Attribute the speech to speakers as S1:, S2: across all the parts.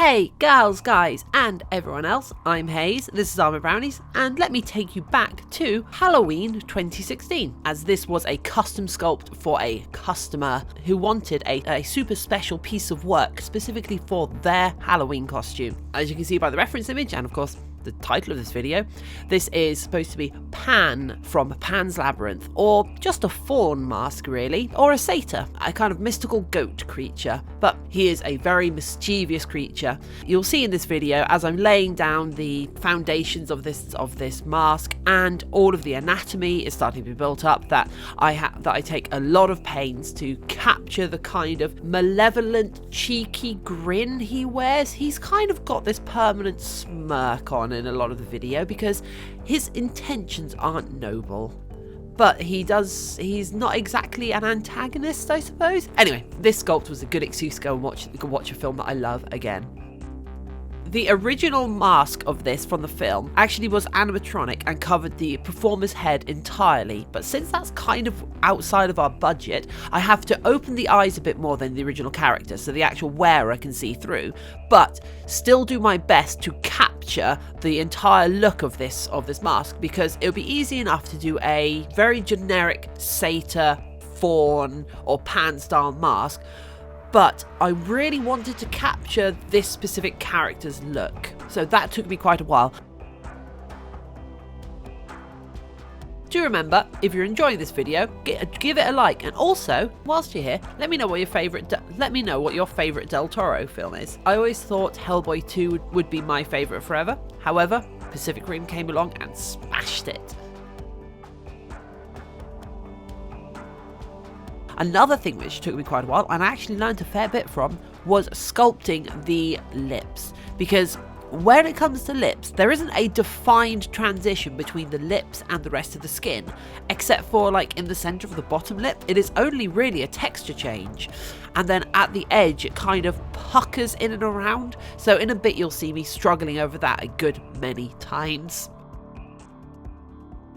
S1: Hey gals, guys, and everyone else, I'm Hayze, this is Armor Brownies, and let me take you back to Halloween 2016, as this was a custom sculpt for a customer who wanted a super special piece of work specifically for their Halloween costume. As you can see by the reference image, and of course the title of this video, this is supposed to be Pan from Pan's Labyrinth, or just a faun mask really, or a satyr, a kind of mystical goat creature, but he is a very mischievous creature. You'll see in this video as I'm laying down the foundations of this mask, and all of the anatomy is starting to be built up, that I take a lot of pains to capture the kind of malevolent, cheeky grin he wears. He's kind of got this permanent smirk on in a lot of the video because his intentions aren't noble, but he's not exactly an antagonist, I suppose. Anyway, this sculpt was a good excuse to go and watch a film that I love again. The original mask of this from the film actually was animatronic and covered the performer's head entirely, but since that's kind of outside of our budget, I have to open the eyes a bit more than the original character so the actual wearer can see through, but still do my best to capture the entire look of this mask, because it would be easy enough to do a very generic satyr, faun or pan style mask, but I really wanted to capture this specific character's look, so that took me quite a while. Do remember, if you're enjoying this video, give it a like, and also, whilst you're here, let me know what your favourite Del Toro film is. I always thought Hellboy 2 would be my favourite forever. However, Pacific Rim came along and smashed it. Another thing which took me quite a while, and I actually learned a fair bit from, was sculpting the lips. Because when it comes to lips, there isn't a defined transition between the lips and the rest of the skin, except for like in the centre of the bottom lip, it is only really a texture change. And then at the edge, it kind of puckers in and around. So in a bit, you'll see me struggling over that a good many times.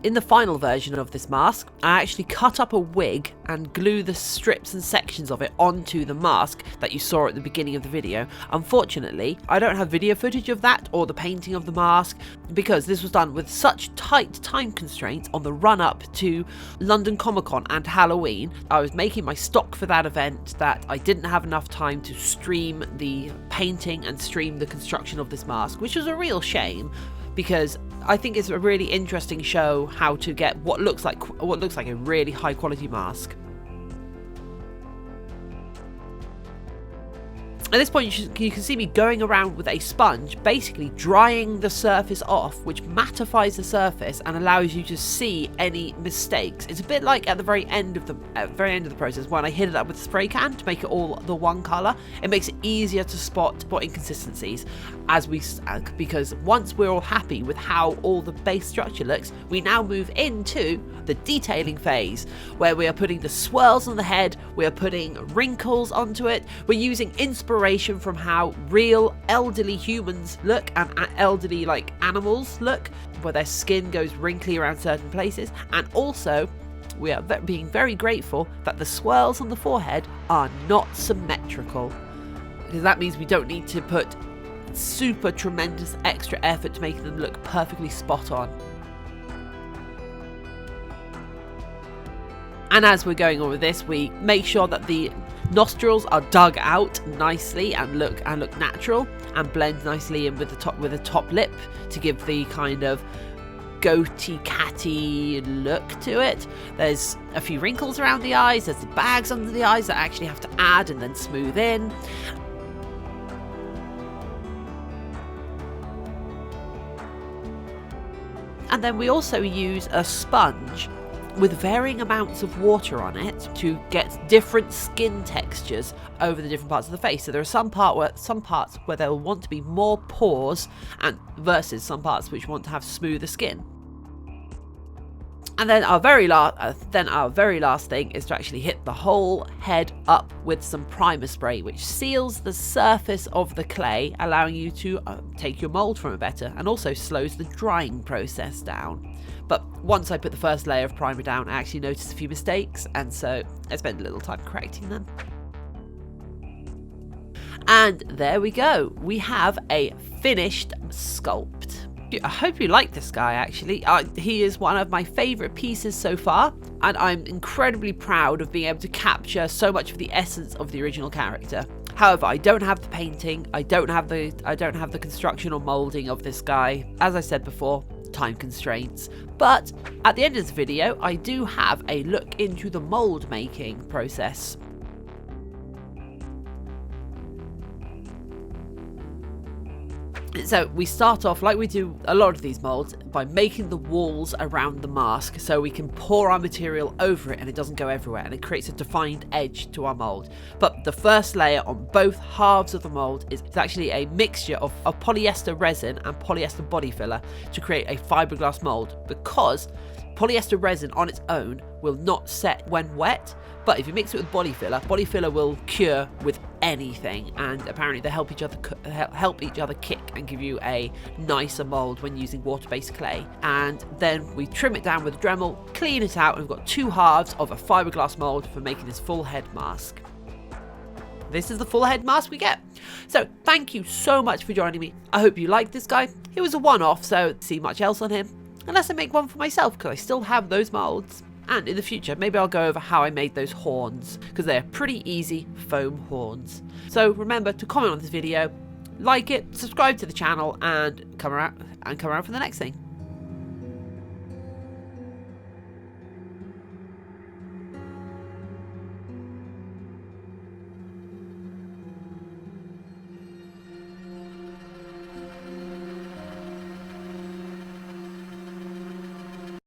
S1: In the final version of this mask, I actually cut up a wig and glue the strips and sections of it onto the mask that you saw at the beginning of the video. Unfortunately, I don't have video footage of that or the painting of the mask, because this was done with such tight time constraints on the run up to London Comicon and Halloween. I was making my stock for that event that I didn't have enough time to stream the painting and stream the construction of this mask, which was a real shame, because I think it's a really interesting show how to get what looks like a really high quality mask. At this point, you can see me going around with a sponge, basically drying the surface off, which mattifies the surface and allows you to see any mistakes. It's a bit like at the very end of the process when I hit it up with a spray can to make it all the one colour. It makes it easier to spot inconsistencies because once we're all happy with how all the base structure looks, we now move into the detailing phase, where we are putting the swirls on the head, we are putting wrinkles onto it, we're using inspiration from how real elderly humans look and elderly like animals look, where their skin goes wrinkly around certain places, and also we are being very grateful that the swirls on the forehead are not symmetrical, because that means we don't need to put super tremendous extra effort to make them look perfectly spot on. And as we're going on with this, we make sure that the nostrils are dug out nicely and look natural and blend nicely in with the top lip to give the kind of goaty catty look to it. There's a few wrinkles around the eyes, there's the bags under the eyes that I actually have to add and then smooth in. And then we also use a sponge with varying amounts of water on it to get different skin textures over the different parts of the face. So there are some parts where there will want to be more pores, and versus some parts which want to have smoother skin. And then our very last thing is to actually hit the whole head up with some primer spray, which seals the surface of the clay, allowing you to take your mold from it better, and also slows the drying process down. But once I put the first layer of primer down, I actually noticed a few mistakes, and so I spent a little time correcting them. And there we go. We have a finished sculpt. I hope you like this guy, actually. He is one of my favourite pieces so far, and I'm incredibly proud of being able to capture so much of the essence of the original character. However, I don't have the painting, I don't have the construction or moulding of this guy. As I said before, time constraints. But at the end of this video, I do have a look into the mould making process. So we start off, like we do a lot of these molds, by making the walls around the mask so we can pour our material over it and it doesn't go everywhere, and it creates a defined edge to our mold. But the first layer on both halves of the mold is actually a mixture of polyester resin and polyester body filler to create a fiberglass mold, because polyester resin on its own will not set when wet, but if you mix it with body filler will cure with anything, and apparently they help each other kick and give you a nicer mold when using water-based clay. And then we trim it down with a Dremel, clean it out, and we've got 2 halves of a fiberglass mold for making this full head mask. This is the full head mask we get. So thank you so much for joining me. I hope you liked this guy. He was a one-off, so don't see much else on him, unless I make one for myself, because I still have those molds. And in the future, maybe I'll go over how I made those horns, because they're pretty easy foam horns. So remember to comment on this video, like it, subscribe to the channel, and come around for the next thing.